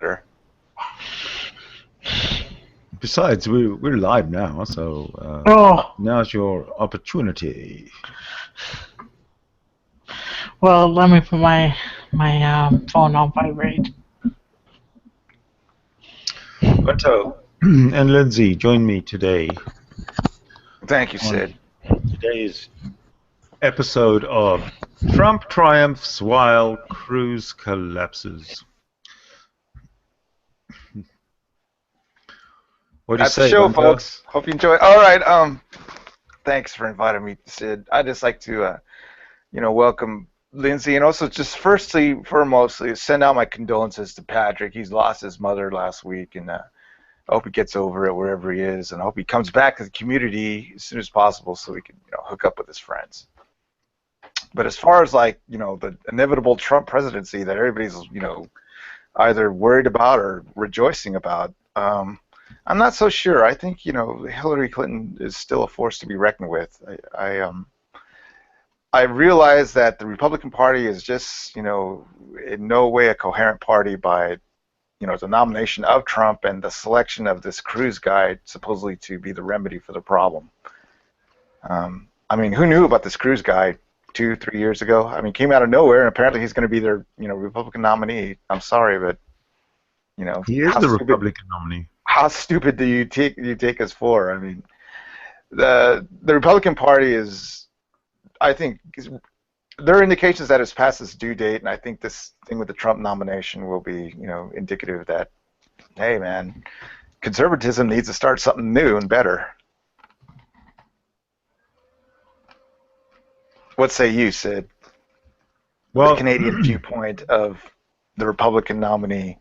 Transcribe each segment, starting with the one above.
better. Besides, we're live now, so now's your opportunity. Well, let me put my phone on vibrate. Quinto and Lindsay, join me today. Thank you, Sid. Today's episode of Trump triumphs while Cruz collapses. What do you That's say, the show, Quinto? folks. Hope you enjoy. All right. Thanks for inviting me, Sid. I'd just like to, welcome Lindsay, and also just foremostly, send out my condolences to Patrick. He's lost his mother last week, and I hope he gets over it wherever he is, and I hope he comes back to the community as soon as possible so he can, hook up with his friends. But as far as the inevitable Trump presidency that everybody's, either worried about or rejoicing about, I'm not so sure. I think, Hillary Clinton is still a force to be reckoned with. I realize that the Republican Party is just, in no way a coherent party by, the nomination of Trump and the selection of this Cruz guy supposedly to be the remedy for the problem. I mean, who knew about this Cruz guy 2-3 years ago? I mean, came out of nowhere, and apparently he's going to be their, Republican nominee. I'm sorry, but, he is the Republican nominee. How stupid do you take us for? I mean, the Republican Party is, I think, there are indications that it's past its due date, and I think this thing with the Trump nomination will be, indicative that, hey, man, conservatism needs to start something new and better. What say you, Sid? Well, the Canadian viewpoint of the Republican nominee.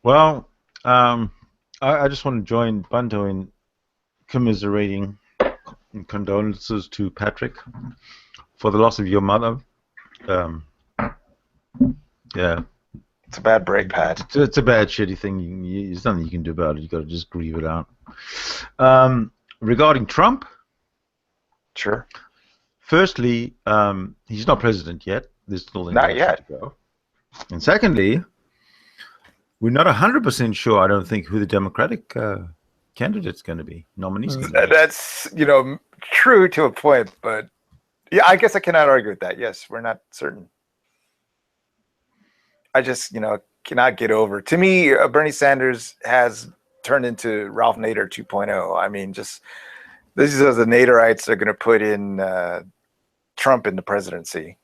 Well, I just want to join Bunto in commiserating and condolences to Patrick for the loss of your mother. Yeah. It's a bad break, Pat. It's a bad, shitty thing. There's nothing you can do about it. You got to just grieve it out. Regarding Trump, sure. Firstly, he's not president yet. There's still not yet. To go. And secondly, we're not 100% sure. I don't think who the Democratic candidate's going to be. Nominee's going to be. That's true to a point, but yeah, I guess I cannot argue with that. Yes, we're not certain. I just cannot get over. To me, Bernie Sanders has turned into Ralph Nader 2.0. I mean, just this is the Naderites are going to put in Trump in the presidency.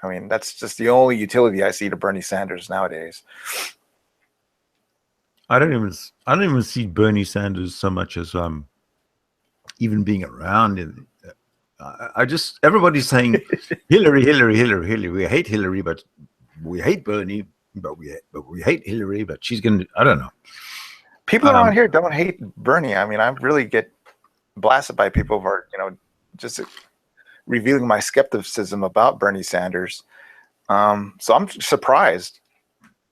I mean, that's just the only utility I see to Bernie Sanders nowadays. I don't even see Bernie Sanders so much as even being around. Everybody's saying Hillary. We hate Hillary, but we hate Bernie. But we hate Hillary. But she's gonna. I don't know. People around here don't hate Bernie. I mean, I really get blasted by people who are just revealing my skepticism about Bernie Sanders. So I'm surprised.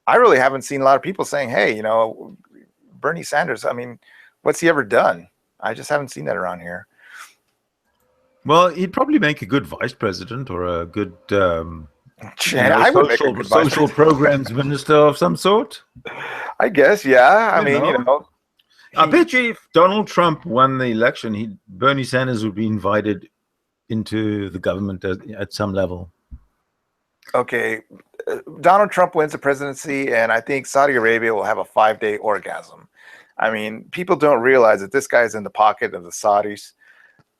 I really haven't seen a lot of people saying, hey, Bernie Sanders, I mean, what's he ever done? I just haven't seen that around here. Well, he'd probably make a good vice president or a good I would make a good social programs minister of some sort. I guess, yeah. I mean, I bet you if Donald Trump won the election, Bernie Sanders would be invited into the government at some level. Okay, Donald Trump wins the presidency, and I think Saudi Arabia will have a 5-day orgasm. I mean, people don't realize that this guy's in the pocket of the Saudis.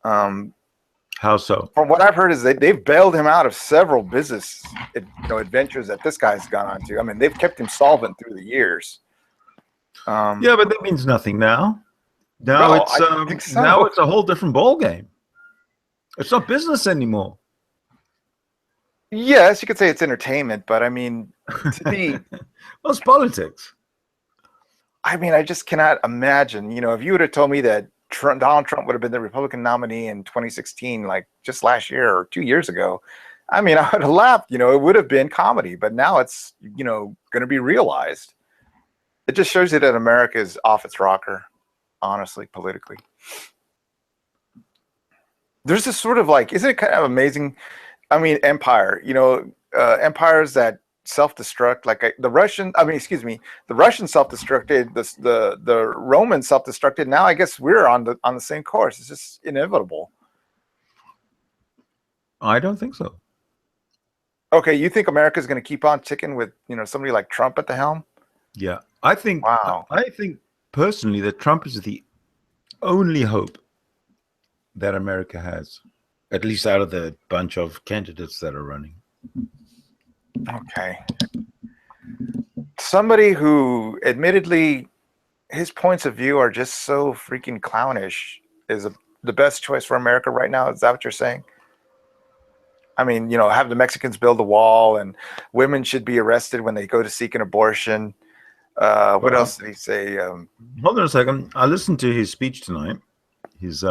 How so? From what I've heard is they've bailed him out of several business adventures that this guy's gone on to. I mean, they've kept him solvent through the years. Yeah, but that means nothing now. Now it's a whole different ball game. It's not business anymore. Yes, you could say it's entertainment, but I mean, to me, well, it's politics. I mean, I just cannot imagine. If you would have told me that Donald Trump would have been the Republican nominee in 2016, like just last year or 2 years ago, I mean, I would have laughed. It would have been comedy, but now it's going to be realized. It just shows you that America is off its rocker, honestly, politically. There's this sort of isn't it kind of amazing? I mean, empire, empires that self-destruct. Like the Russian, I mean, excuse me, the Russian self-destructed, the Roman self-destructed. Now I guess we're on the same course. It's just inevitable. I don't think so. Okay, you think America's going to keep on ticking with somebody like Trump at the helm? Yeah, I think. Wow. I think personally that Trump is the only hope that America has, at least out of the bunch of candidates that are running. Okay. Somebody who admittedly his points of view are just so freaking clownish is the best choice for America right now. Is that what you're saying? I mean, have the Mexicans build a wall and women should be arrested when they go to seek an abortion. What else did he say? Hold on a second. I listened to his speech tonight. His,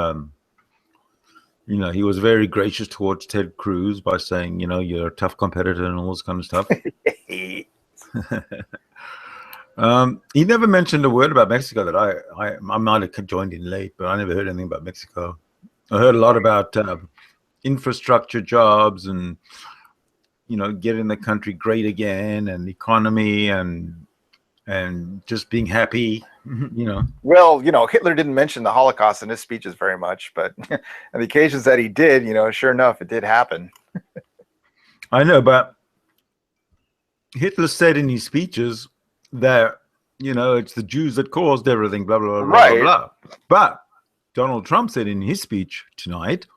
he was very gracious towards Ted Cruz by saying, you're a tough competitor and all this kind of stuff. He never mentioned a word about Mexico that I might have joined in late, but I never heard anything about Mexico. I heard a lot about infrastructure jobs and getting the country great again and economy and just being happy. Well, Hitler didn't mention the Holocaust in his speeches very much, but on the occasions that he did, sure enough, it did happen. I know, but Hitler said in his speeches that it's the Jews that caused everything, blah blah blah right. blah blah. But Donald Trump said in his speech tonight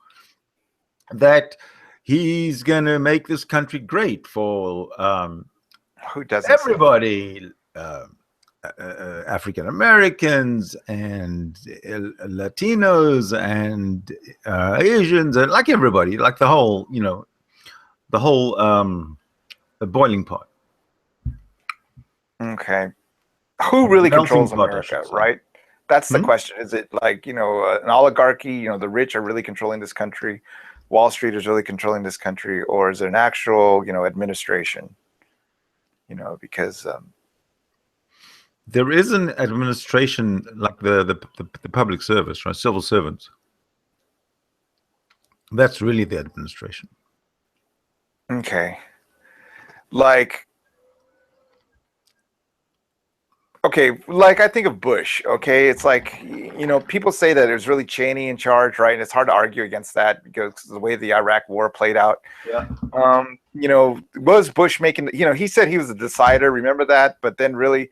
that he's going to make this country great for who doesn't everybody, African Americans and Latinos and Asians and like everybody, like the whole the boiling pot. Okay, who really controls America, right? That's the question. Is it like an oligarchy? The rich are really controlling this country. Wall Street is really controlling this country, or is it an actual, administration? Because there is an administration like the public service, right? Civil servants. That's really the administration. Okay. Like I think of Bush, okay? It's like, people say that it was really Cheney in charge, right? And it's hard to argue against that because of the way the Iraq war played out. Yeah. Was Bush making, he said he was a decider, remember that? But then really,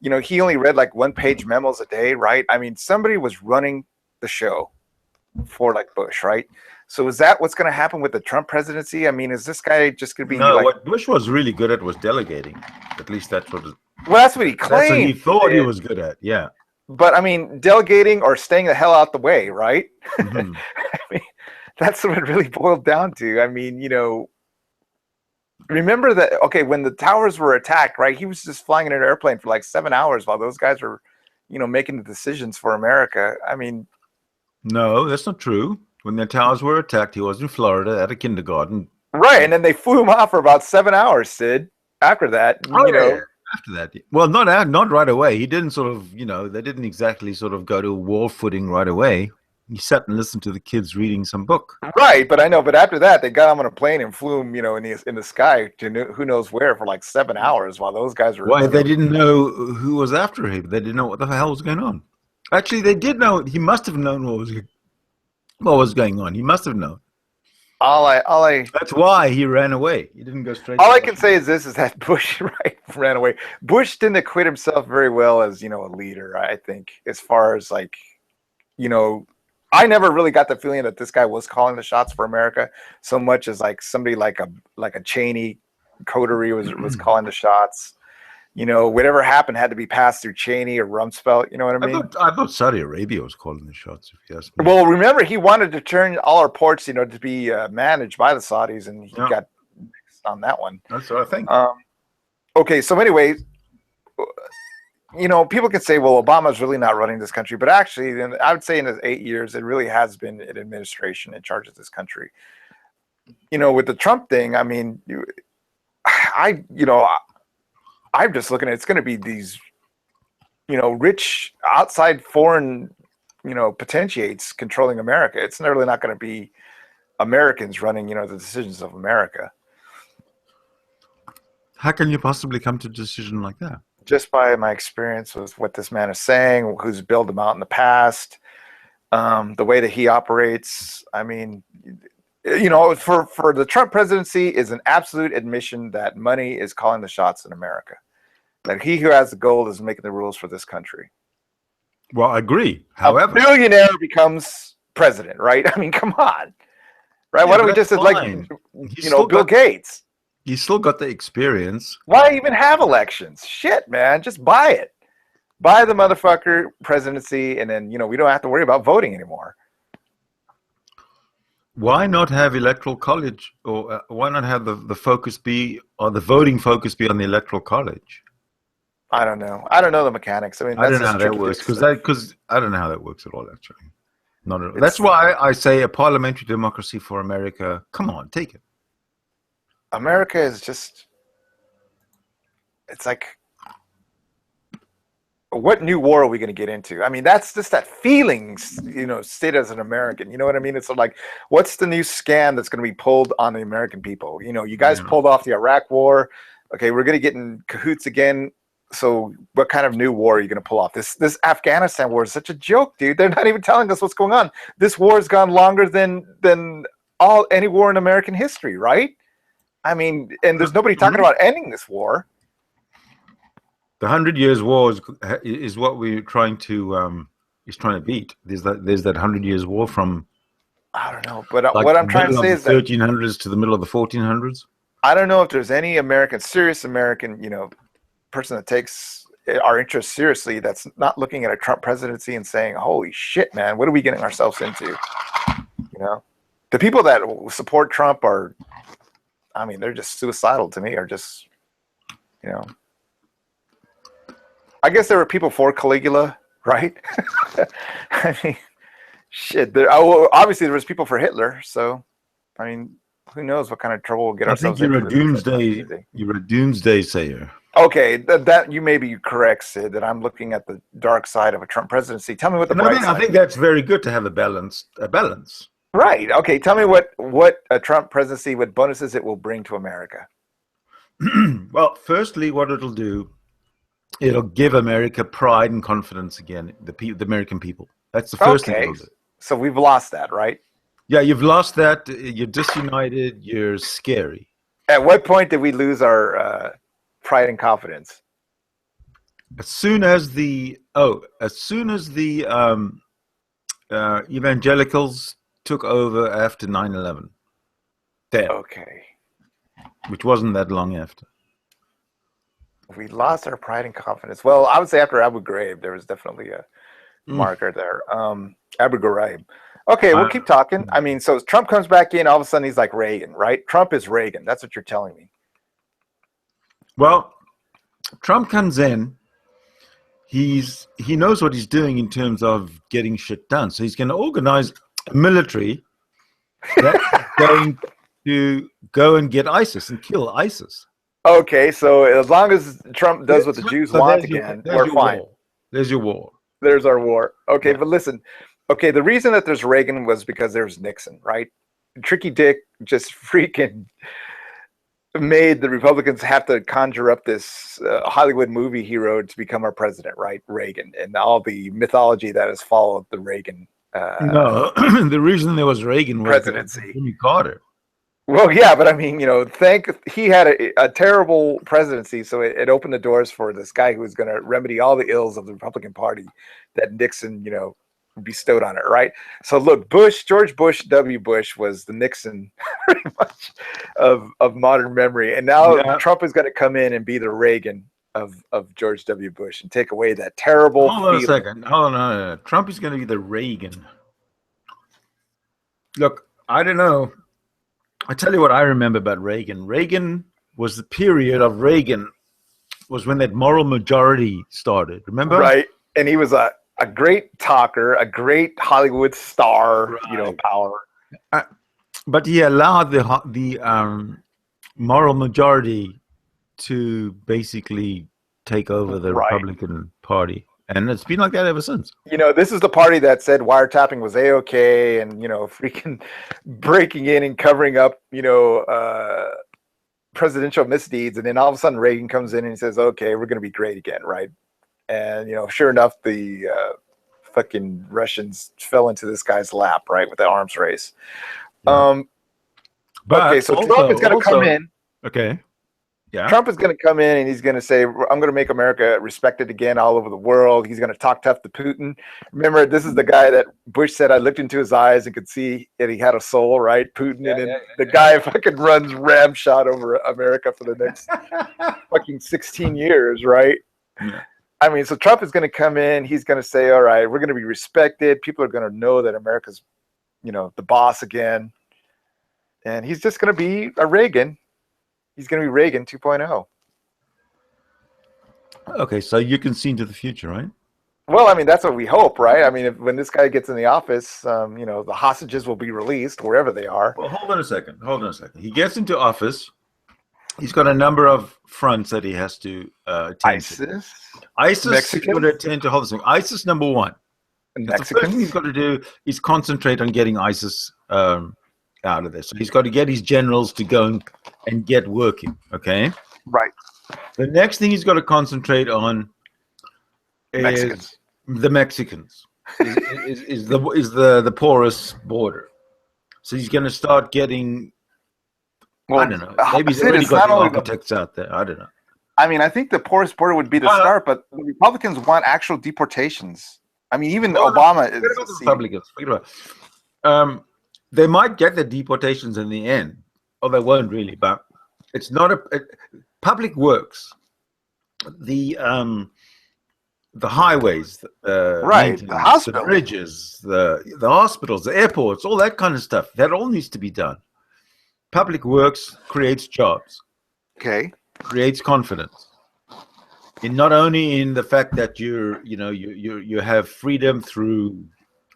he only read like one-page memos a day, right? I mean, somebody was running the show for like Bush, right? So is that what's going to happen with the Trump presidency? I mean, is this guy just going to be what Bush was really good at was delegating. At least that's what that's what he claimed. That's what he thought he was good at, yeah. But I mean, delegating or staying the hell out the way, right? Mm-hmm. I mean, that's what it really boiled down to. I mean, remember that, okay, when the towers were attacked, right, he was just flying in an airplane for like 7 hours while those guys were, making the decisions for America. I mean. No, that's not true. When the towers were attacked, he was in Florida at a kindergarten. Right, and then they flew him off for about 7 hours, Sid. After that, Yeah. After that, well, not right away. He didn't sort of, they didn't exactly sort of go to war footing right away. He sat and listened to the kids reading some book. Right, but I know. But after that, they got him on a plane and flew him, in the sky to who knows where for like 7 hours while those guys were. Why? They didn't know who was after him. They didn't know what the hell was going on. Actually, they did know. He must have known what was going on. He must have known. That's why he ran away. He didn't go straight. All I can say is this: is that Bush, ran away. Bush didn't acquit himself very well as a leader. I think, as far as like, I never really got the feeling that this guy was calling the shots for America so much as like somebody like a Cheney coterie was calling the shots. Whatever happened had to be passed through Cheney or Rumsfeld. You know what I mean? I thought Saudi Arabia was calling the shots, if you ask me. Well, remember, he wanted to turn all our ports, to be managed by the Saudis, and he got mixed on that one. That's what I think. Okay, so anyway, people can say, well, Obama's really not running this country. But actually, I would say in his 8 years, it really has been an administration in charge of this country. With the Trump thing, I mean, I'm just looking at it's going to be these, rich outside foreign, potentiates controlling America. It's really not going to be Americans running, the decisions of America. How can you possibly come to a decision like that? Just by my experience with what this man is saying, who's bailed him out in the past, the way that he operates. I mean, for the Trump presidency is an absolute admission that money is calling the shots in America. That he who has the gold is making the rules for this country. Well, I agree. However, a billionaire becomes president, right? I mean, come on, right? Yeah, Why don't we just fine. Bill Gates? You still got the experience. Why even have elections? Shit, man, just buy it. Buy the motherfucker presidency, and then we don't have to worry about voting anymore. Why not have electoral college, or why not have the focus be, or the voting focus be on the electoral college? I don't know. I don't know the mechanics. I mean, I don't know how that works because I don't know how that works at all. Actually, not at all. That's why I say a parliamentary democracy for America. Come on, take it. America is just—it's like, what new war are we going to get into? I mean, that's just that feelings, state as an American. You know what I mean? It's like, what's the new scam that's going to be pulled on the American people? You guys pulled off the Iraq War. Okay, we're going to get in cahoots again. So what kind of new war are you going to pull off? This Afghanistan war is such a joke, dude. They're not even telling us what's going on. This war has gone longer than any war in American history, right? I mean, and there's nobody talking about ending this war. The 100 Years' War is what we're trying to beat. There's that 100 Years' War from, I don't know, but what I'm trying to say is the 1300s to the middle of the 1400s. I don't know if there's any serious American, person that takes our interests seriously that's not looking at a Trump presidency and saying, "Holy shit, man, what are we getting ourselves into?" The people that support Trump are, I mean, they're just suicidal to me. Or just, I guess there were people for Caligula, right? I mean, shit. Obviously, there was people for Hitler. So, I mean, who knows what kind of trouble we'll get ourselves into. I think you're a doomsday sayer. Okay, that you may be correct, Sid. That I'm looking at the dark side of a Trump presidency. Tell me what the bright side. I think that's very good to have a balance. Right. Okay. Tell me what a Trump presidency, what bonuses it will bring to America. Well, firstly, what it'll do, it'll give America pride and confidence again. The American people. That's the first thing it'll do. So we've lost that, right? Yeah, you've lost that. You're disunited. You're scary. At what point did we lose our pride and confidence? As soon as the evangelicals took over after 9/11. There. Okay. Which wasn't that long after. We lost our pride and confidence. Well, I would say after Abu Ghraib, there was definitely a marker there. Abu Ghraib. Okay, we'll keep talking. I mean, so Trump comes back in, all of a sudden he's like Reagan, right? Trump is Reagan. That's what you're telling me. Well, Trump comes in. He knows what he's doing in terms of getting shit done. So he's going to organize a military that's going to go and get ISIS and kill ISIS. Okay, so as long as Trump does what the Jews want again, we're fine. There's your war. There's our war. Okay, but listen. Okay, the reason that there's Reagan was because there's Nixon, right? Tricky Dick just freaking made the Republicans have to conjure up this Hollywood movie hero to become our president, right? Reagan, and all the mythology that has followed the Reagan. No, the reason there was Reagan was presidency. Jimmy Carter. Well, yeah, but I mean, he had a terrible presidency, so it opened the doors for this guy who was going to remedy all the ills of the Republican Party that Nixon, bestowed on it, right? So look, George Bush W. Bush was the Nixon pretty much of modern memory, and now Trump is going to come in and be the Reagan of George W. Bush and take away that terrible. Hold on a second. Hold on. Trump is going to be the Reagan. Look, I don't know. I tell you what I remember about Reagan. Reagan was the period of Reagan was when that moral majority started. Remember? Right, and he was a great talker, a great Hollywood star, right. Power. But he allowed the moral majority to basically take over the Republican Party. And it's been like that ever since. This is the party that said wiretapping was A-OK and, freaking breaking in and covering up, presidential misdeeds, and then all of a sudden Reagan comes in and he says, "Okay, we're going to be great again," right? And sure enough, the fucking Russians fell into this guy's lap, right, with the arms race. Yeah. Okay, so Trump is going to come in. Okay. Yeah. Trump is going to come in and he's going to say, "I'm going to make America respected again all over the world." He's going to talk tough to Putin. Remember, this is the guy that Bush said, "I looked into his eyes and could see that he had a soul," right? Putin. And then the guy fucking runs ramshot over America for the next fucking 16 years, right? Yeah. I mean, so Trump is going to come in. He's going to say, "All right, we're going to be respected. People are going to know that America's, the boss again." And he's just going to be a Reagan. He's going to be Reagan 2.0. Okay, so you can see into the future, right? Well, I mean, that's what we hope, right? I mean, when this guy gets in the office, the hostages will be released wherever they are. Well, hold on a second. He gets into office. He's got a number of fronts that he has to attend to. ISIS he's got to attend to. Hold on a second. ISIS number one. The first thing he's got to do is concentrate on getting ISIS out of there. So he's got to get his generals to go and get working. Okay. Right. The next thing he's got to concentrate on is the Mexicans. is the porous border. So he's going to start getting. Well, I don't know. Maybe he's already got the architects out there. I don't know. I mean, I think the porous border would be the start, but the Republicans want actual deportations. I mean, even Obama is. Forget about the Republicans. Forget about. They might get the deportations in the end, or they won't really. But it's not public works. The highways, right? The hospitals, the bridges, the hospitals, the airports, all that kind of stuff. That all needs to be done. Public works creates jobs. Okay. Creates confidence. Not only in the fact that you have freedom through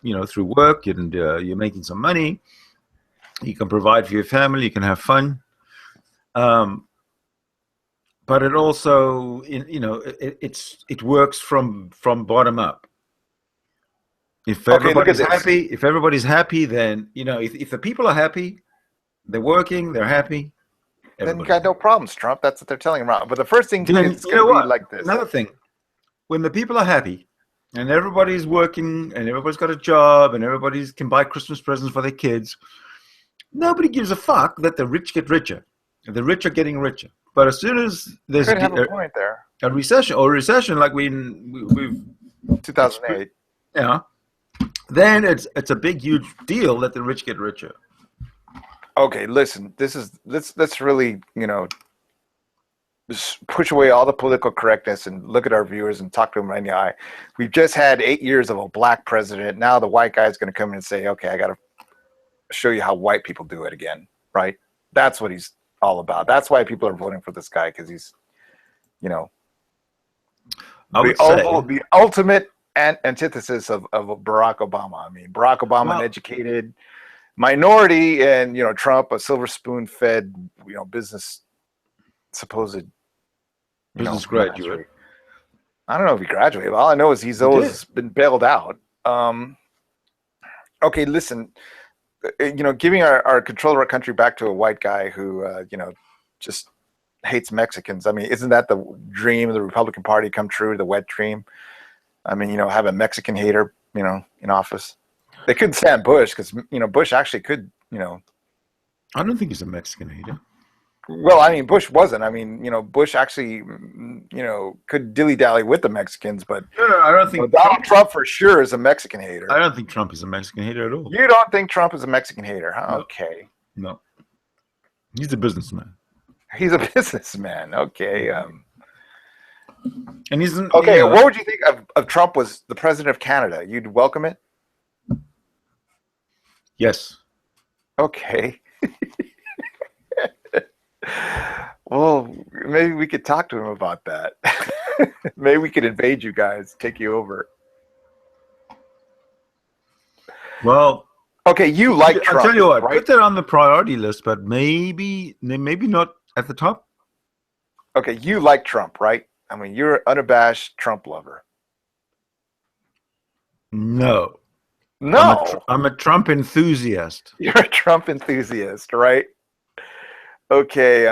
work and you're making some money, you can provide for your family, you can have fun, but it also it works from bottom up. If everybody's happy, then if the people are happy, they're working, they're happy. Then you got no problems, Trump. That's what they're telling him. But the first thing is going to be like this. Another thing, when the people are happy and everybody's working and everybody's got a job and everybody can buy Christmas presents for their kids, nobody gives a fuck that the rich get richer. The rich are getting richer. But as soon as there's a point there, a recession like we've 2008, then it's a big huge deal that the rich get richer. Okay, listen. Let's really just push away all the political correctness and look at our viewers and talk to them right in the eye. We've just had 8 years of a black president. Now the white guy is going to come in and say, "Okay, I got to show you how white people do it again." Right? That's what he's all about. That's why people are voting for this guy, because he's, the ultimate antithesis of Barack Obama. I mean, Barack Obama, an educated minority, and Trump, a silver spoon fed business supposed business graduate. I don't know if he graduated. All I know is he's always been bailed out. Okay, listen, giving our control of our country back to a white guy who just hates Mexicans. I mean, isn't that the dream of the Republican Party come true, the wet dream? I mean, have a Mexican hater in office. They couldn't stand Bush because Bush actually could I don't think he's a Mexican hater. Well, I mean, Bush wasn't. I mean, Bush actually could dilly-dally with the Mexicans, but no, I don't think Donald Trump for sure is a Mexican hater. I don't think Trump is a Mexican hater at all. You don't think Trump is a Mexican hater, huh? No. Okay. No. He's a businessman. He's a businessman. Okay. And he's okay. What would you think of Trump was the president of Canada? You'd welcome it? Yes. Okay. Well, maybe we could talk to him about that. Maybe we could invade you guys, take you over. Well, okay, you like Trump. I'll tell you what, right? put that on the priority list, but maybe not at the top. Okay, you like Trump, right? I mean, you're an unabashed Trump lover. No. No. I'm a Trump enthusiast. You're a Trump enthusiast, right? Okay.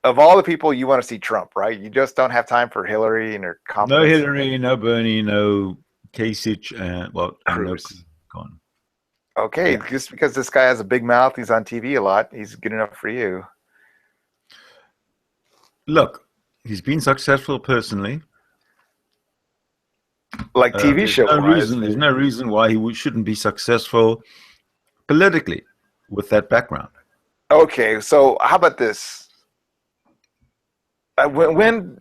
of all the people, you want to see Trump, right? You just don't have time for Hillary and her No competence. Hillary, no Bernie, no Kasich, and no Cruz. Cruz. Gone. Okay, Yeah. just because this guy has a big mouth, he's on TV a lot, he's good enough for you. Look, he's been successful personally. Like TV show wise. There's no reason why he shouldn't be successful politically with that background. Okay, so how about this? When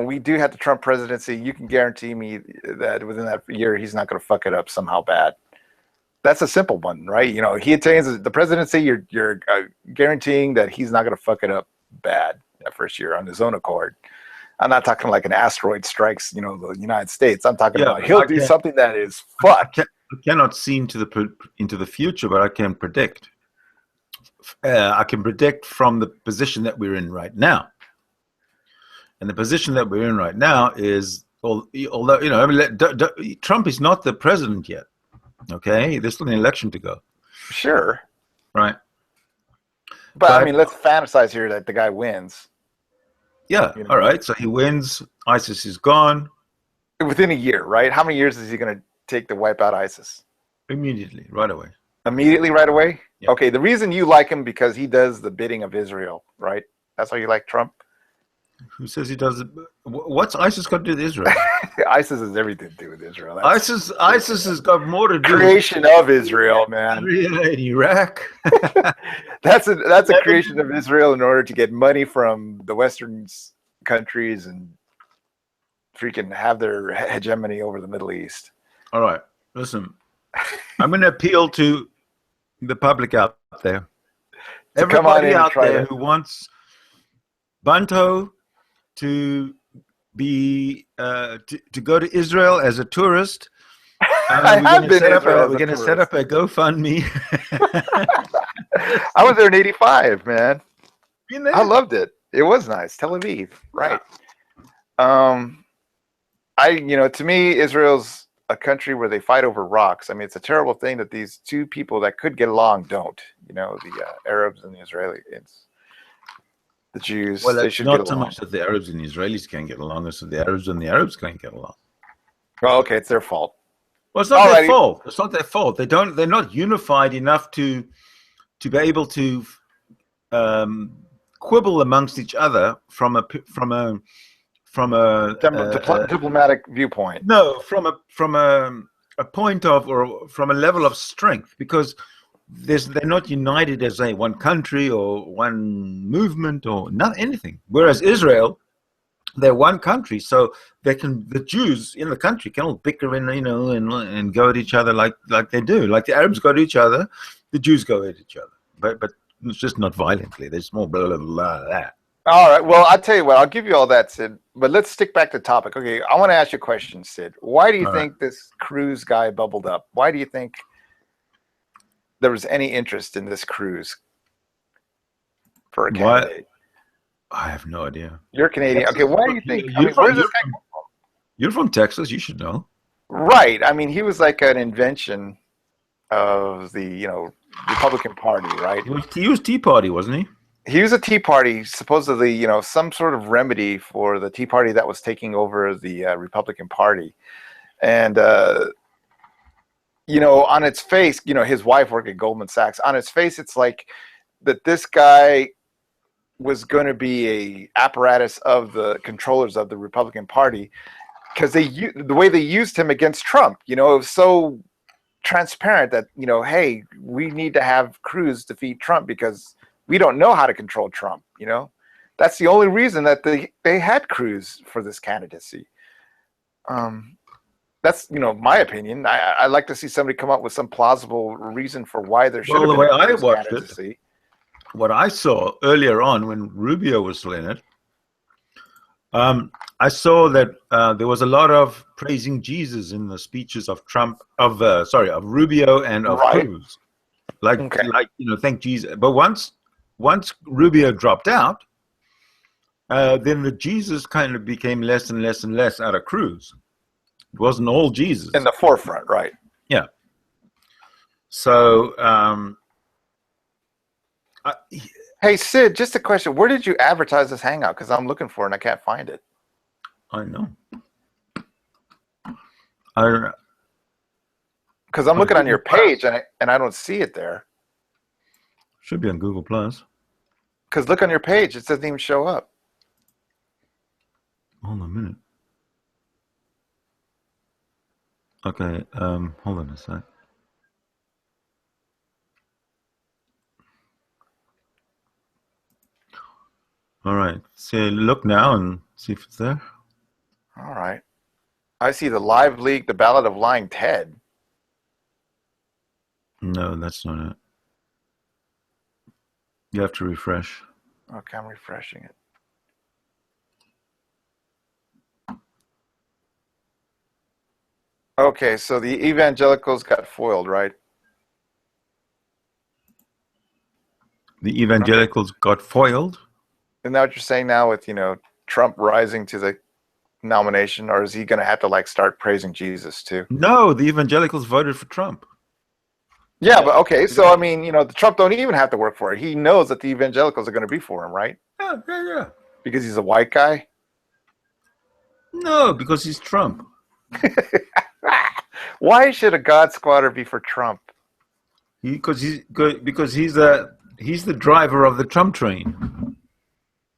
we do have the Trump presidency, you can guarantee me that within that year he's not going to fuck it up somehow bad. That's a simple one, right? He attains the presidency. You're guaranteeing that he's not going to fuck it up bad that first year on his own accord. I'm not talking like an asteroid strikes, the United States. I'm talking about he'll do something that is fucked. I cannot see into the future, but I can predict. I can predict from the position that we're in right now. And the position that we're in right now is, although Trump is not the president yet. Okay, there's still an election to go. Sure, right. But I mean, let's fantasize here that the guy wins. Yeah. All right. So he wins. ISIS is gone within a year, right? How many years is he going to take to wipe out ISIS? Immediately, right away. Immediately, right away. Yeah. Okay. The reason you like him because he does the bidding of Israel, right? That's why you like Trump. Who says he does it? What's ISIS got to do with Israel? ISIS has everything to do with Israel. ISIS has got more to do creation of Israel, man. Syria and Iraq. That's a creation of Israel in order to get money from the Western countries and freaking have their hegemony over the Middle East. All right, listen. I'm going to appeal to the public out there. So everybody out there who wants Banto to be to go to Israel as a tourist. We're going to set up a GoFundMe. I was there in '85, man. Been there? I loved it. It was nice. Tel Aviv, right? To me, Israel's a country where they fight over rocks. I mean, it's a terrible thing that these two people that could get along don't. The Arabs and the Israelis. The Jews, well, they should not get so along. much that the Arabs and the Israelis can't get along, as the Arabs and the Arabs can't get along. Oh, okay, it's their fault. Well, it's not their fault. It's not their fault. They're not unified enough to be able to quibble amongst each other from a diplomatic viewpoint. No, from a point of, or from a level of strength, because they're not united as one country or one movement or anything. Whereas Israel, they're one country, so the Jews in the country can all bicker and go at each other like they do, like the Arabs go at each other, the Jews go at each other, but it's just not violently. There's more blah blah blah that. All right. Well, I'll tell you what. I'll give you all that, Sid. But let's stick back to the topic. Okay. I want to ask you a question, Sid. Why do you think this Cruz guy bubbled up? Why do you think there was any interest in this Cruz for a candidate? I have no idea. You're Canadian. Okay. Why do you think? You're from Texas. You should know. Right. I mean, he was like an invention of the Republican Party, right? He was Tea Party, wasn't he? He was a Tea Party, supposedly, some sort of remedy for the Tea Party that was taking over the Republican Party. And, on its face, his wife worked at Goldman Sachs. On its face, it's like that this guy was going to be a apparatus of the controllers of the Republican Party, because the way they used him against Trump, it was so transparent that, hey, we need to have Cruz defeat Trump because we don't know how to control Trump, That's the only reason that they had Cruz for this candidacy. That's, my opinion. I like to see somebody come up with some plausible reason for why there should have been the way I Cruz watched candidacy. It, what I saw earlier on when Rubio was still in it, I saw that there was a lot of praising Jesus in the speeches of Rubio and of Cruz. Thank Jesus. But once Rubio dropped out, then the Jesus kind of became less and less and less out of Cruz. It wasn't all Jesus. In the forefront, right. Yeah. So Hey, Sid, just a question. Where did you advertise this hangout? Because I'm looking for it and I can't find it. I know. I Because I'm looking on your page and I don't see it there. should be on Google Plus. Because look on your page, it doesn't even show up. Hold on a minute. Okay, hold on a sec. All right, so look now and see if it's there. All right. I see the live leak, the Ballad of Lying Ted. No, that's not it. You have to refresh. Okay, I'm refreshing it. Okay, so the evangelicals got foiled, right? The evangelicals got foiled. Isn't that what you're saying now with, Trump rising to the nomination, or is he going to have to like start praising Jesus too? No, the evangelicals voted for Trump. Yeah, but okay, so I mean, the Trump don't even have to work for it. He knows that the evangelicals are going to be for him, right? Yeah. Because he's a white guy? No, because he's Trump. Why should a God squatter be for Trump? Because he's the driver of the Trump train.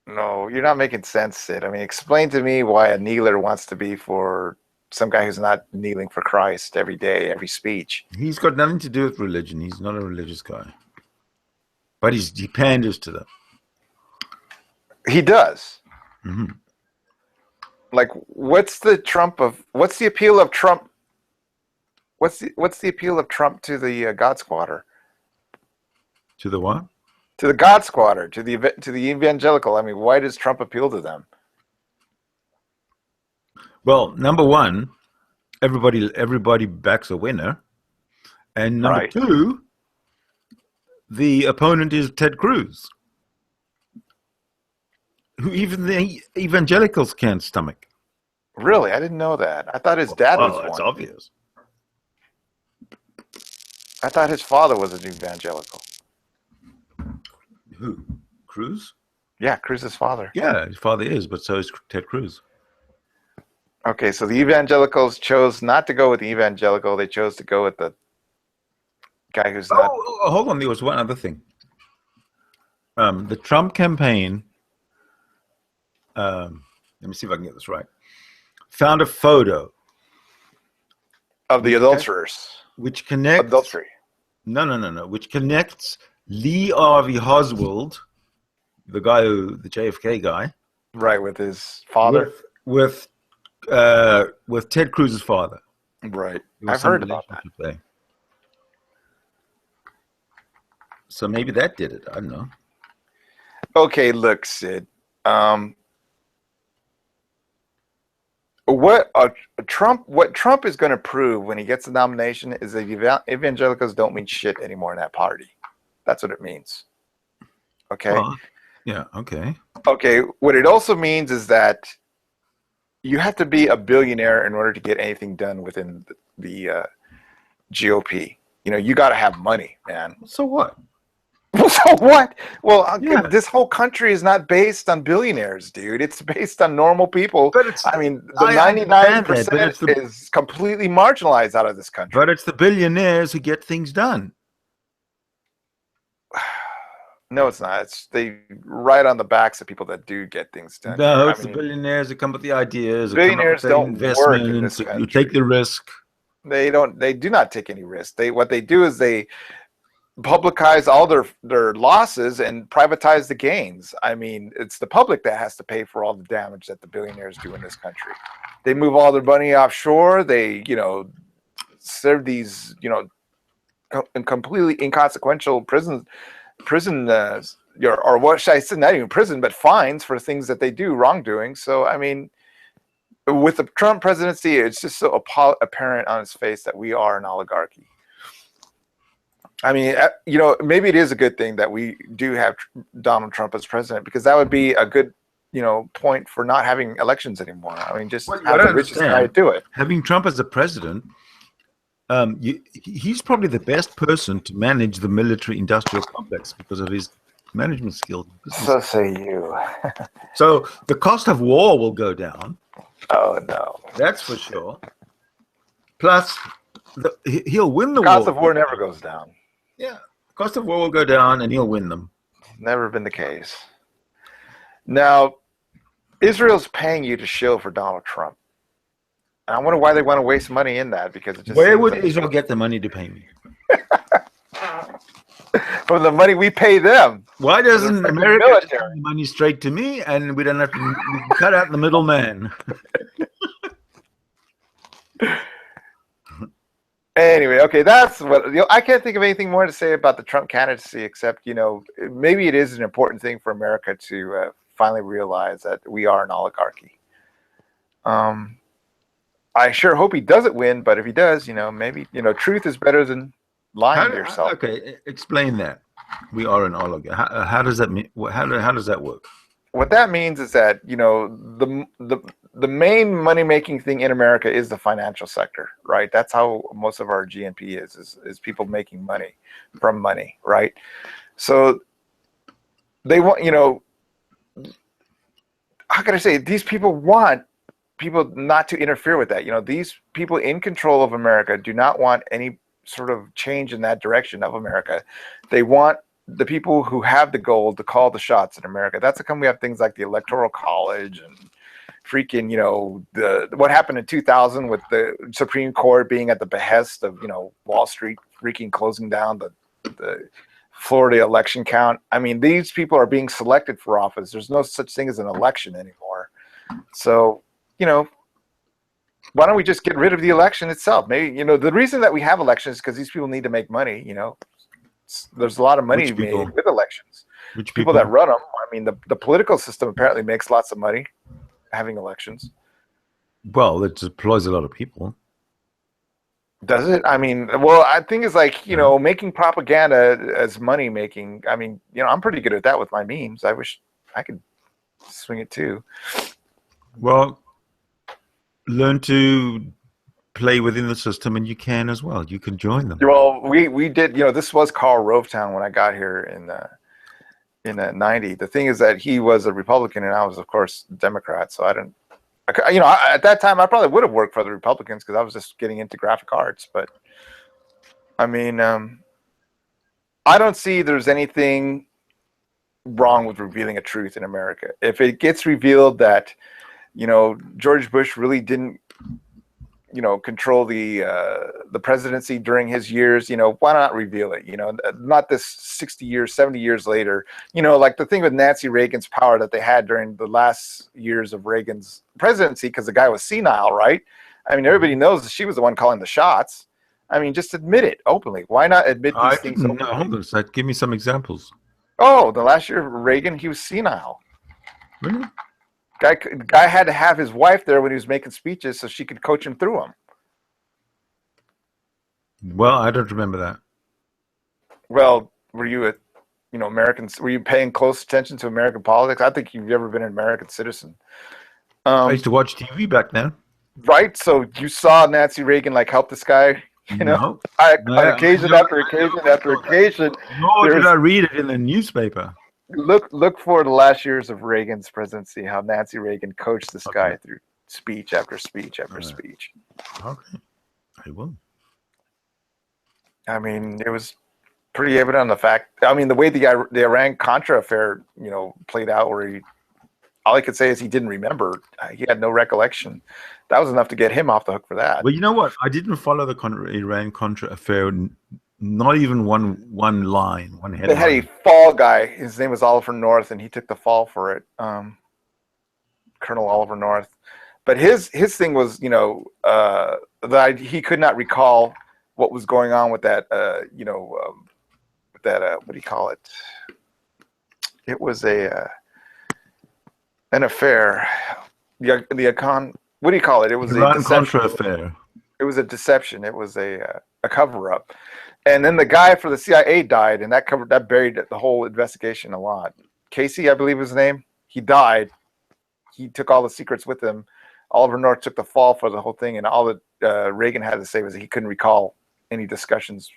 No, you're not making sense, Sid. I mean, explain to me why a kneeler wants to be for some guy who's not kneeling for Christ every day, every speech. He's got nothing to do with religion. He's not a religious guy. But he panders to them. He does. Mm-hmm. Like, what's the appeal of Trump? What's the appeal of Trump to the God squatter? To the what? To the God squatter, to the evangelical. I mean, why does Trump appeal to them? Well, number one, everybody backs a winner, and number two, the opponent is Ted Cruz, who even the evangelicals can't stomach. Really, I didn't know that. I thought his dad was one. It's obvious. I thought his father was an evangelical. Who? Cruz? Yeah, Cruz's father. Yeah, his father is, but so is Ted Cruz. Okay, so the evangelicals chose not to go with the evangelical. They chose to go with the guy who's not. Oh, hold on. There was one other thing. The Trump campaign, let me see if I can get this right, found a photo Of the adulterers. which connects... Adultery. No. Which connects Lee Harvey Oswald, the JFK guy. Right, with his father. With Ted Cruz's father. Right. I've heard about that. There. So maybe that did it. I don't know. Okay, look, Sid. What Trump is going to prove when he gets the nomination is that evangelicals don't mean shit anymore in that party. That's what it means. Okay? Yeah, okay. Okay, what it also means is that you have to be a billionaire in order to get anything done within the GOP. You got to have money, man. So what? So what? Well, this whole country is not based on billionaires, dude. It's based on normal people. But the 99% is completely marginalized out of this country. But it's the billionaires who get things done. No, it's not. They right on the backs of people that do get things done. No, it's the billionaires that come with the ideas. Billionaires don't work in this country. You take the risk. They don't. They do not take any risk. What they do is they publicize all their losses and privatize the gains. I mean, it's the public that has to pay for all the damage that the billionaires do in this country. They move all their money offshore. They, serve these, completely inconsequential prison, or what should I say? Not even prison, but fines for things that they do, wrongdoing. So, I mean, with the Trump presidency, it's just so apparent on his face that we are an oligarchy. I mean, maybe it is a good thing that we do have Donald Trump as president, because that would be a good, point for not having elections anymore. I mean, just have the richest guy do it. Having Trump as a president, he's probably the best person to manage the military-industrial complex because of his management skills. So say you. So the cost of war will go down. Oh no. That's for sure. Plus, he'll win the Cost war. of war never goes down. Yeah, cost of war will go down, and he'll win them. Never been the case. Now, Israel's paying you to shill for Donald Trump. And I wonder why they want to waste money in that, because it just Where would Israel get the money to pay me? from the money we pay them. Why doesn't America send the money straight to me, and we don't have to cut out the middleman? Anyway, okay, that's what I can't think of anything more to say about the Trump candidacy, except maybe it is an important thing for America to finally realize that we are an oligarchy. I sure hope he doesn't win, but if he does, maybe truth is better than lying to yourself. Okay, explain that. We are an oligarchy. How does that mean? How does that work? What that means is that the main money making thing in America is the financial sector, right? That's how most of our GNP is people making money from money, right? So they want, how can I say, these people want people not to interfere with that. These people in control of America do not want any sort of change in that direction of America. They want the people who have the gold to call the shots in America. That's how come we have things like the Electoral College and freaking, what happened in 2000 with the Supreme Court being at the behest of, Wall Street freaking closing down the Florida election count. I mean, these people are being selected for office. There's no such thing as an election anymore. So, why don't we just get rid of the election itself? Maybe, the reason that we have elections is because these people need to make money, There's a lot of money made with elections. Which people that run them, I mean, the political system apparently makes lots of money having elections. Well, it deploys a lot of people. Does it? I mean, well, I think it's like, making propaganda as money making. I mean, I'm pretty good at that with my memes. I wish I could swing it too. Well, learn to play within the system, and you can as well. You can join them. Well, we did. This was Karl Rovetown when I got here in 90. The thing is that he was a Republican and I was, of course, a Democrat. So I didn't. At that time, I probably would have worked for the Republicans because I was just getting into graphic arts. But I mean, I don't see there's anything wrong with revealing a truth in America. If it gets revealed that George Bush really didn't control the presidency during his years, why not reveal it? Not this 60 years, 70 years later, like the thing with Nancy Reagan's power that they had during the last years of Reagan's presidency, because the guy was senile, right? I mean, everybody knows that she was the one calling the shots. I mean, just admit it openly. Why not admit these things openly? Hold on a sec. Give me some examples. Oh, the last year of Reagan, he was senile. Really? Guy had to have his wife there when he was making speeches so she could coach him through them. Well, I don't remember that. Well, were you Americans? Were you paying close attention to American politics? I think you've ever been an American citizen. I used to watch TV back then. Right? So you saw Nancy Reagan help this guy, No. on occasion after occasion after occasion. Nor did I read it in the newspaper. Look for the last years of Reagan's presidency, how Nancy Reagan coached this guy through speech after speech after speech. Okay, I will. I mean, it was pretty evident on the fact. I mean, the way the Iran-Contra affair, played out, where all I could say is he didn't remember. He had no recollection. That was enough to get him off the hook for that. Well, you know what? I didn't follow the Iran-Contra affair. Not even one line, one headline. They had a fall guy. His name was Oliver North, and he took the fall for it. Colonel Oliver North. But his thing was, that he could not recall what was going on with that, what do you call it? It was an affair. What do you call it? It was a Contra affair. It was a deception. It was a cover-up. And then the guy for the CIA died, and that buried the whole investigation a lot. Casey, I believe his name. He died. He took all the secrets with him. Oliver North took the fall for the whole thing, and all that Reagan had to say was that he couldn't recall any discussions,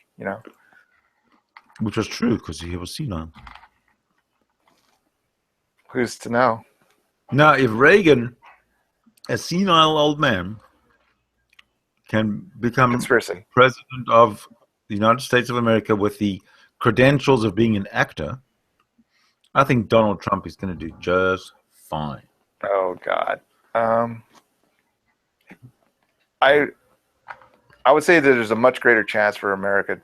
Which was true, because he was senile. Who's to know? Now, if Reagan, a senile old man, can become Conspiracy. president of the United States of America with the credentials of being an actor, I think Donald Trump is going to do just fine. Oh God. I would say that there's a much greater chance for America,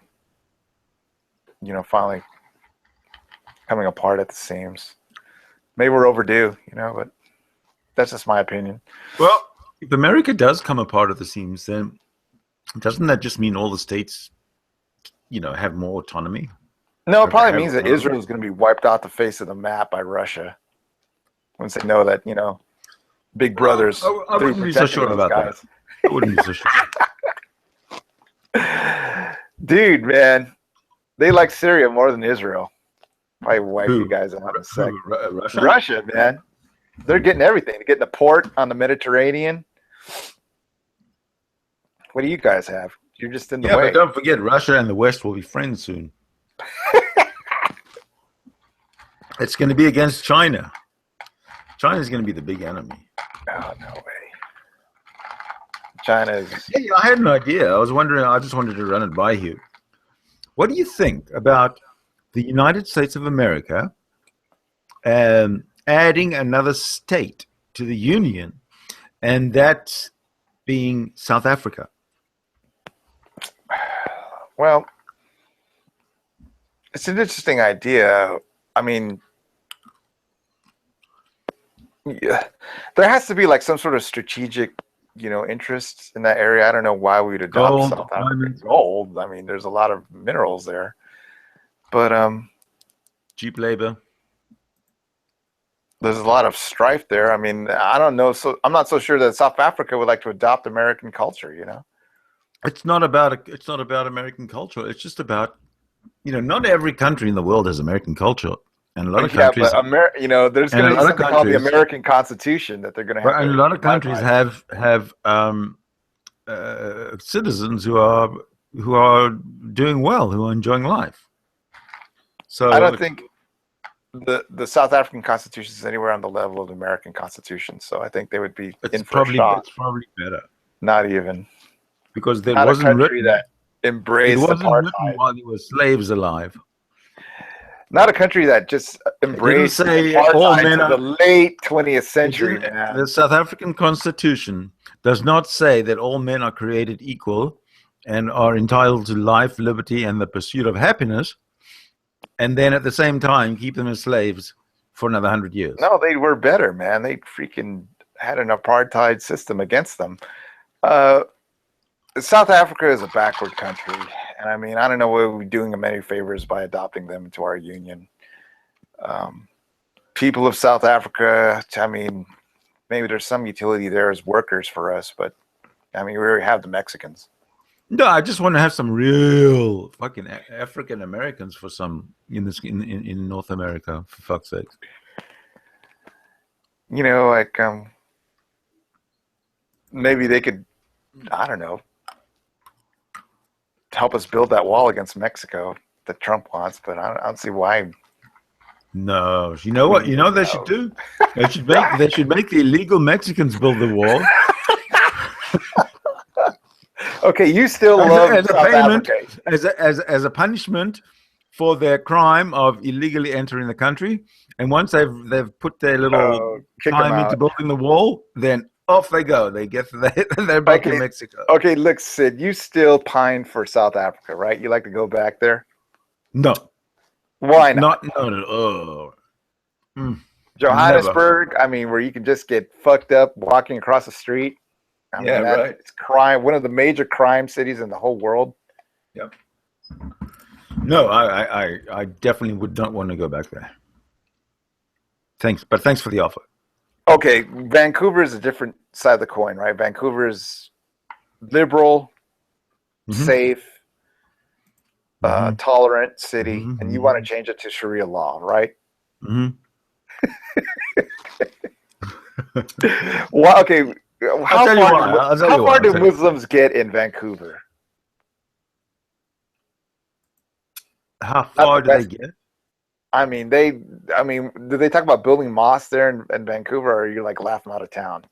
finally coming apart at the seams. Maybe we're overdue, but that's just my opinion. Well, if America does come apart at the seams, then doesn't that just mean all the states, have more autonomy? No, it probably means that Israel is going to be wiped off the face of the map by Russia once they know that, Big Brother's. I wouldn't be so sure about that. I wouldn't be so sure. Dude, man, they like Syria more than Israel. Probably wipe you guys out in a sec. Russia? Russia, man. They're getting everything. They're getting the port on the Mediterranean. What do you guys have? You're just in the way. But don't forget, Russia and the West will be friends soon. It's going to be against China. China's going to be the big enemy. Oh, no way. China is... Hey, I had an idea. I just wanted to run it by you. What do you think about the United States of America adding another state to the Union, and that being South Africa? Well, it's an interesting idea. I mean, yeah, there has to be like some sort of strategic, interest in that area. I don't know why we would adopt South Africa. Gold. I mean, there's a lot of minerals there, but cheap labor. There's a lot of strife there. I mean, I don't know. So I'm not so sure that South Africa would like to adopt American culture. It's not about American culture. It's just about, not every country in the world has American culture, and a lot of countries. But there's going to be something called the American Constitution that they're going to have. And a lot of countries have citizens who are doing well, who are enjoying life. So I don't think the South African Constitution is anywhere on the level of the American Constitution. So I think they would be in for a shock. It's probably better. Not even. Because there wasn't a country that embraced apartheid while there were slaves alive. Not a country that just embraced apartheid to the late 20th century. The South African Constitution does not say that all men are created equal and are entitled to life, liberty, and the pursuit of happiness, and then at the same time keep them as slaves for another 100 years. No, they were better, man. They freaking had an apartheid system against them. South Africa is a backward country, and I mean, I don't know whether we're doing them any favors by adopting them into our union. People of South Africa, I mean, maybe there's some utility there as workers for us, but I mean, we already have the Mexicans. No, I just want to have some real fucking African Americans for some in North America, for fuck's sake. Maybe they could, I don't know, help us build that wall against Mexico that Trump wants, but I don't see why. No, you know what? You know what they should do? They should make the illegal Mexicans build the wall. Okay, you still love as a payment, as a punishment for their crime of illegally entering the country, and once they've put their little time into building the wall, then off they go. They're back in Mexico. Okay, look, Sid, you still pine for South Africa, right? You like to go back there? No. Why not? No. Johannesburg, never. I mean, where you can just get fucked up walking across the street. I mean, right. It's crime. One of the major crime cities in the whole world. Yep. No, I definitely would not want to go back there. Thanks for the offer. Okay, Vancouver is a different side of the coin, right? Vancouver is liberal, safe, tolerant city, and you want to change it to Sharia law, right? Well, okay. How far do Muslims get in Vancouver? How far do they get? I mean, do they talk about building mosques there in Vancouver, or are you like laughing out of town?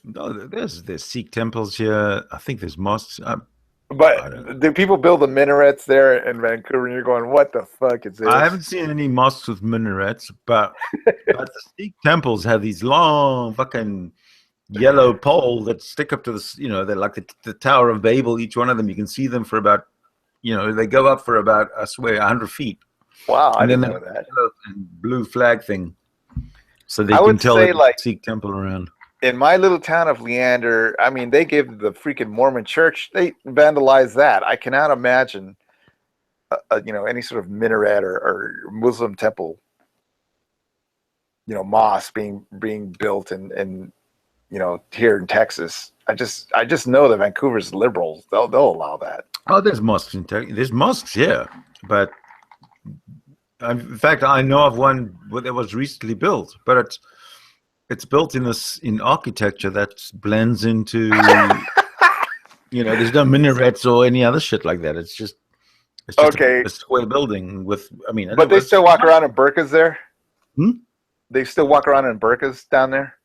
No, there's Sikh temples here. I think there's mosques. I don't know. But do people build the minarets there in Vancouver, and you're going, what the fuck is I this? haven't seen any mosques with minarets, but the Sikh temples have these long fucking yellow poles that stick up to they're like the Tower of Babel. Each one of them, you can see them for about, they go up for about, I swear, 100 feet. Wow, I And then didn't know that. yellow and blue flag thing, so they I can would tell say, there's like, a Sikh temple around. in my little town of Leander, I mean, they gave the freaking Mormon church, they vandalized that. I cannot imagine, any sort of minaret or Muslim temple, mosque being built in here in Texas. I just know that Vancouver's liberals. They'll allow that. Oh, there's mosques there's mosques here, but in fact, I know of one that was recently built, but it's built in architecture that blends into, there's no minarets or any other shit like that. It's just Okay. a square building with, But they still walk around in burqas there? Hmm? They still walk around in burqas down there?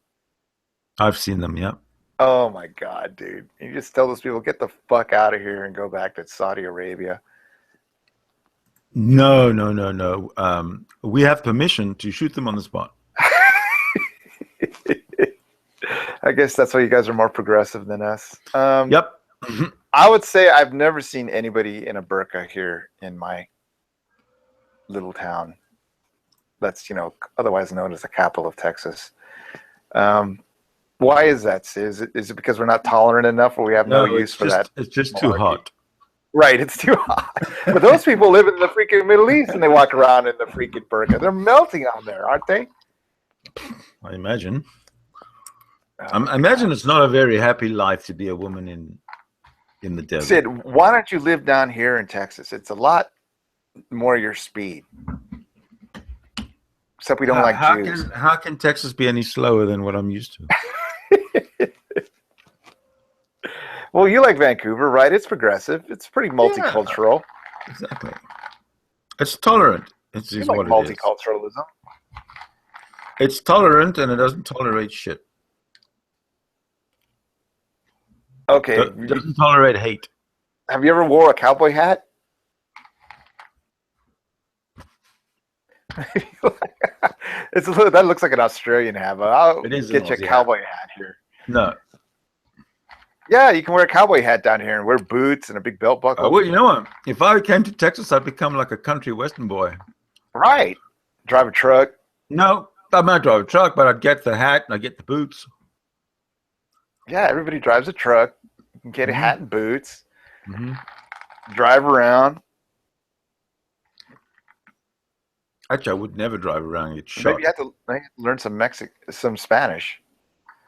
I've seen them, yeah. Oh my God, dude. You just tell those people, get the fuck out of here and go back to Saudi Arabia. No. We have permission to shoot them on the spot. I guess that's why you guys are more progressive than us. Yep. I would say I've never seen anybody in a burqa here in my little town. That's, otherwise known as the capital of Texas. Why is that, Sid? Is it because we're not tolerant enough, or we have no use for that? It's just too hot. Right, it's too hot. But those people live in the freaking Middle East, and they walk around in the freaking burqa. They're melting on there, aren't they? I imagine. I imagine it's not a very happy life to be a woman in the desert. Sid, why don't you live down here in Texas? It's a lot more your speed. Except we don't like Jews. How can Texas be any slower than what I'm used to? Well, you like Vancouver, right? It's progressive. It's pretty multicultural. Yeah, exactly. It's tolerant. It's You like what multiculturalism. It's tolerant, and it doesn't tolerate shit. Okay. It doesn't tolerate hate. Have you ever wore a cowboy hat? That looks like an Australian hat, but I'll It is get you a cowboy hat here. No. Yeah, you can wear a cowboy hat down here and wear boots and a big belt buckle. Well, you know what? If I came to Texas, I'd become like a country western boy. Right. Drive a truck. No, I might drive a truck, but I'd get the hat and I'd get the boots. Yeah, everybody drives a truck. You can get a hat and boots. Mm-hmm. Drive around. Actually, I would never drive around and get shot. Maybe you have to learn some Spanish.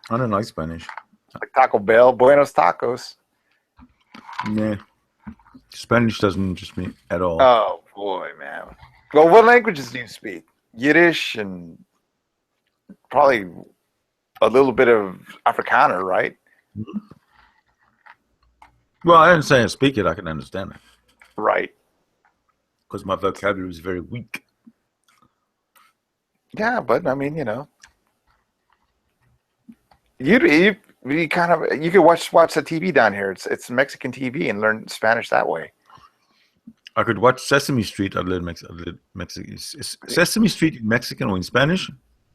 I don't like Spanish. Like Taco Bell, Buenos Tacos. Nah. Spanish doesn't interest me at all. Oh, boy, man. Well, what languages do you speak? Yiddish and probably a little bit of Afrikaner, right? Mm-hmm. Well, I didn't say I speak it. I can understand it. Right. Because my vocabulary is very weak. Yeah, but I mean, you kind of you could watch the TV down here. It's Mexican TV and learn Spanish that way. I could watch Sesame Street. I'd learn Mexican. Sesame Street in Mexican or in Spanish?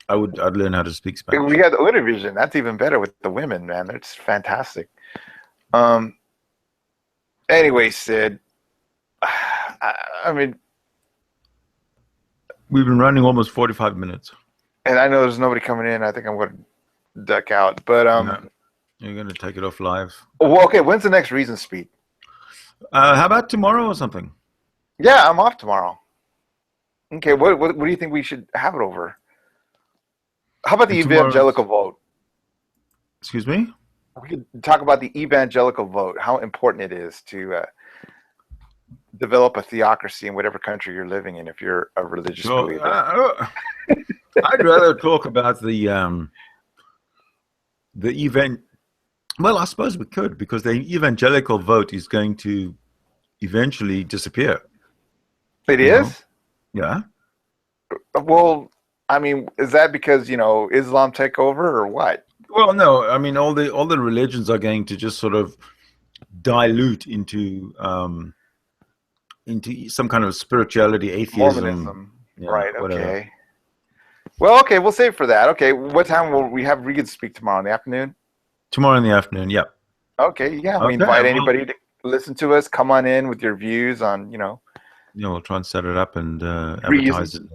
I'd learn how to speak Spanish. We got the Univision. That's even better with the women, man. It's fantastic. Anyway, Sid, I mean, we've been running almost 45 minutes. And I know there's nobody coming in. I think I'm going to duck out. But No. You're going to take it off live. Well, okay. When's the next Reason Speed? How about tomorrow or something? Yeah, I'm off tomorrow. Okay. What do you think we should have it over? How about the evangelical vote? Excuse me? We could talk about the evangelical vote, how important it is to develop a theocracy in whatever country you're living in if you're a religious believer. I'd rather talk about the event. Well, I suppose we could, because the evangelical vote is going to eventually disappear. It is? Yeah. Well, I mean, is that because Islam take over or what? Well, no, I mean all the religions are going to just sort of dilute into some kind of spirituality, atheism, Mormonism, yeah, right? whatever. Okay. Well, okay, we'll save for that. Okay, what time will we have Regan speak tomorrow in the afternoon? Tomorrow in the afternoon, yeah. Okay, yeah, we Okay, invite well, anybody to listen to us. Come on in with your views on, yeah, we'll try and set it up and advertise it. reasons.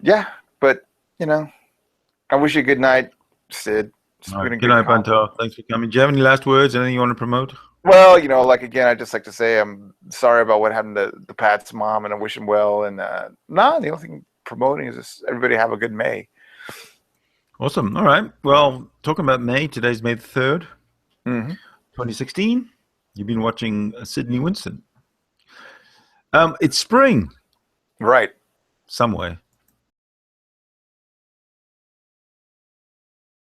Yeah, but I wish you a good night, Sid. It's All been a right. Good good night, convo. Bantar. Thanks for coming. Do you have any last words? Anything you want to promote? Well, like again, I just like to say I'm sorry about what happened to the Pat's mom, and I wish him well. And no, the only thing promoting is just everybody have a good May. Awesome. All right. Well, talking about May, today's May the 3rd, Mm-hmm. 2016. You've been watching Sidney Winston. It's spring Right. some way.